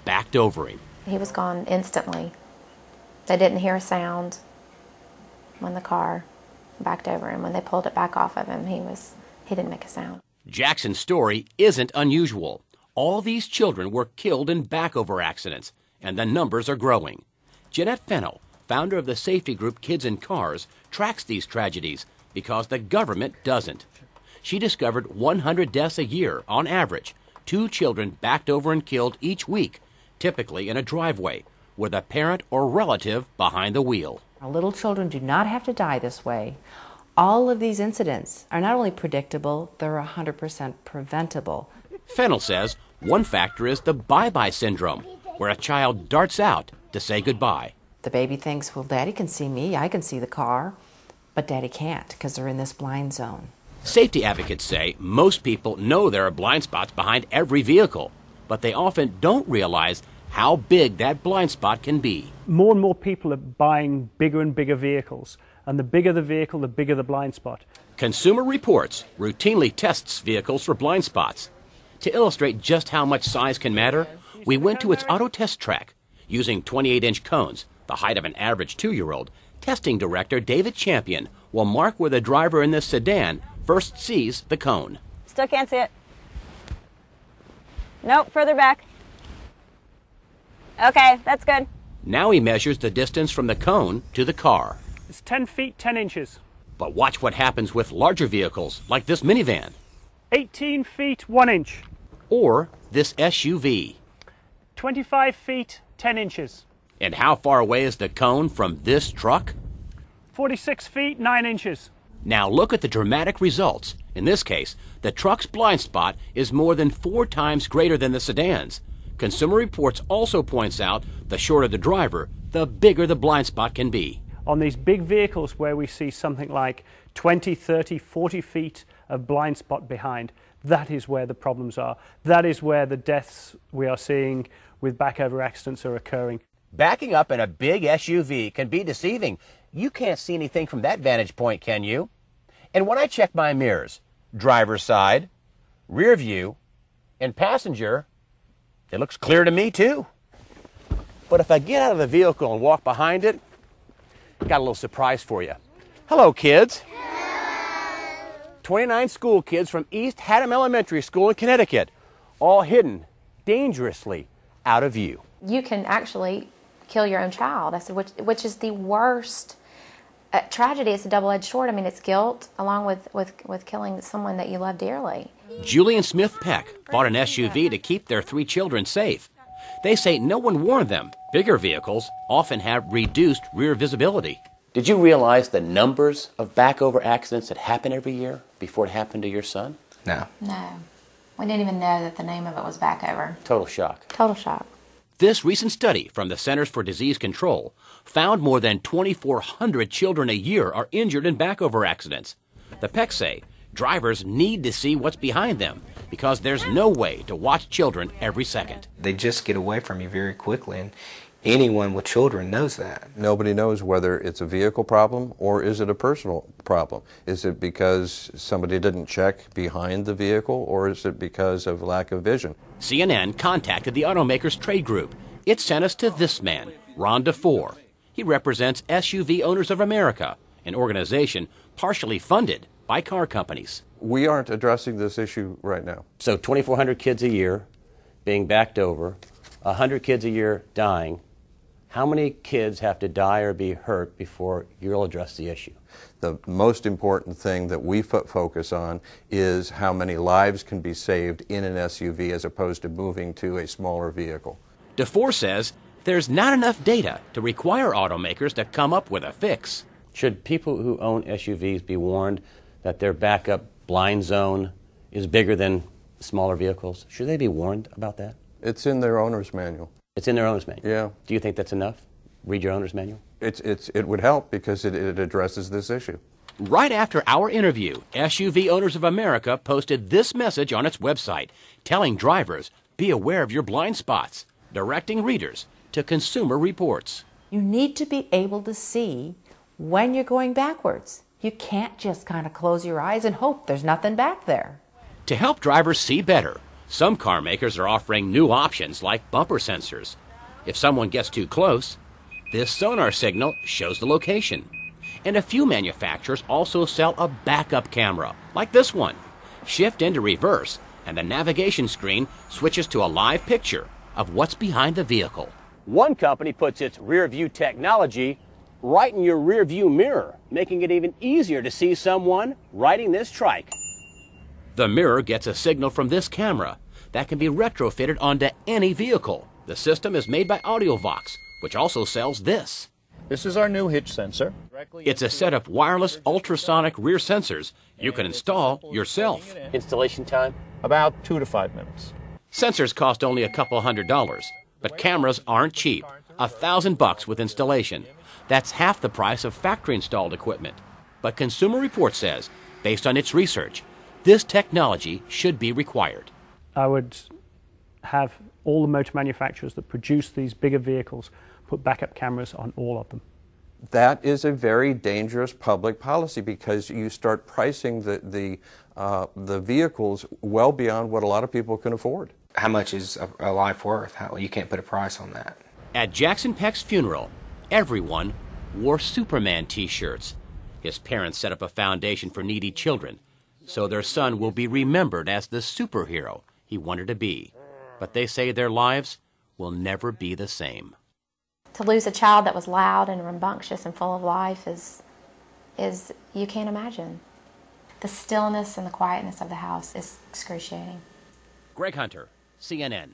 backed over him. He was gone instantly. They didn't hear a sound when the car backed over him. When they pulled it back off of him, he didn't make a sound. Jackson's story isn't unusual. All these children were killed in backover accidents, and the numbers are growing. Jeanette Fennell, founder of the safety group Kids in Cars, tracks these tragedies because the government doesn't. She discovered 100 deaths a year on average, 2 children backed over and killed each week, typically in a driveway, with a parent or relative behind the wheel. Our little children do not have to die this way. All of these incidents are not only predictable, they're 100% preventable. Fennell says one factor is the bye-bye syndrome, where a child darts out to say goodbye. The baby thinks, well, Daddy can see me, I can see the car, but Daddy can't because they're in this blind zone. Safety advocates say most people know there are blind spots behind every vehicle, but they often don't realize how big that blind spot can be. More and more people are buying bigger and bigger vehicles, and the bigger the vehicle, the bigger the blind spot. Consumer Reports routinely tests vehicles for blind spots. To illustrate just how much size can matter, we went to its auto test track using 28-inch cones, the height of an average 2-year-old. Testing director David Champion will mark where the driver in this sedan first sees the cone. Still can't see it. Nope, further back. Okay, that's good. Now he measures the distance from the cone to the car. It's 10 feet, 10 inches. But watch what happens with larger vehicles like this minivan. 18 feet, 1 inch. Or this SUV. 25 feet, 10 inches. And how far away is the cone from this truck? 46 feet, 9 inches. Now look at the dramatic results. In this case, the truck's blind spot is more than 4 times greater than the sedan's. Consumer Reports also points out the shorter the driver, the bigger the blind spot can be. On these big vehicles where we see something like 20, 30, 40 feet of blind spot behind, that is where the problems are. That is where the deaths we are seeing with backover accidents are occurring. Backing up in a big SUV can be deceiving. You can't see anything from that vantage point, can you? And when I check my mirrors, driver's side, rear view, and passenger, it looks clear to me too. But if I get out of the vehicle and walk behind it, got a little surprise for you. Hello, kids. Hello. 29 school kids from East Haddam Elementary School in Connecticut, all hidden dangerously out of view. You can actually kill your own child. I said, which is the worst tragedy. It's a double-edged sword. I mean, it's guilt along with killing someone that you love dearly. Julie and Smith Peck bought an SUV to keep their 3 children safe. They say no one warned them. Bigger vehicles often have reduced rear visibility. Did you realize the numbers of backover accidents that happen every year before it happened to your son? No. No. We didn't even know that the name of it was backover. Total shock. Total shock. This recent study from the Centers for Disease Control found more than 2,400 children a year are injured in backover accidents. The Pecks say drivers need to see what's behind them because there's no way to watch children every second. They just get away from you very quickly, and anyone with children knows that. Nobody knows whether it's a vehicle problem or is it a personal problem. Is it because somebody didn't check behind the vehicle, or is it because of lack of vision? CNN contacted the automaker's trade group. It sent us to this man, Ron DeFore. He represents SUV Owners of America, an organization partially funded by car companies. We aren't addressing this issue right now. So 2,400 kids a year being backed over, 100 kids a year dying. How many kids have to die or be hurt before you'll address the issue? The most important thing that we focus on is how many lives can be saved in an SUV as opposed to moving to a smaller vehicle. DeFore says there's not enough data to require automakers to come up with a fix. Should people who own SUVs be warned that their backup blind zone is bigger than smaller vehicles? Should they be warned about that? It's in their owner's manual. It's in their owner's manual? Yeah. Do you think that's enough? Read your owner's manual? It would help because it addresses this issue. Right after our interview, SUV Owners of America posted this message on its website, telling drivers, be aware of your blind spots, directing readers to Consumer Reports. You need to be able to see when you're going backwards. You can't just kind of close your eyes and hope there's nothing back there. To help drivers see better, Some car makers are offering new options like bumper sensors. If someone gets too close, this sonar signal shows the location. And a few manufacturers also sell a backup camera, like this one. Shift into reverse, and the navigation screen switches to a live picture of what's behind the vehicle. One company puts its rear view technology right in your rear view mirror, making it even easier to see someone riding this trike. The mirror gets a signal from this camera that can be retrofitted onto any vehicle. The system is made by AudioVox, which also sells this. This is our new hitch sensor. It's a set of wireless ultrasonic rear sensors you can install yourself. Installation time? About 2 to 5 minutes. Sensors cost only a couple $100, but cameras aren't cheap. $1,000 with installation. That's half the price of factory-installed equipment. But Consumer Reports says, based on its research, this technology should be required. I would have all the motor manufacturers that produce these bigger vehicles put backup cameras on all of them. That is a very dangerous public policy because you start pricing the vehicles well beyond what a lot of people can afford. How much is a life worth? You can't put a price on that. At Jackson Peck's funeral, everyone wore Superman t-shirts. His parents set up a foundation for needy children, so their son will be remembered as the superhero he wanted to be. But they say their lives will never be the same. To lose a child that was loud and rambunctious and full of life is you can't imagine. The stillness and the quietness of the house is excruciating. Greg Hunter, CNN.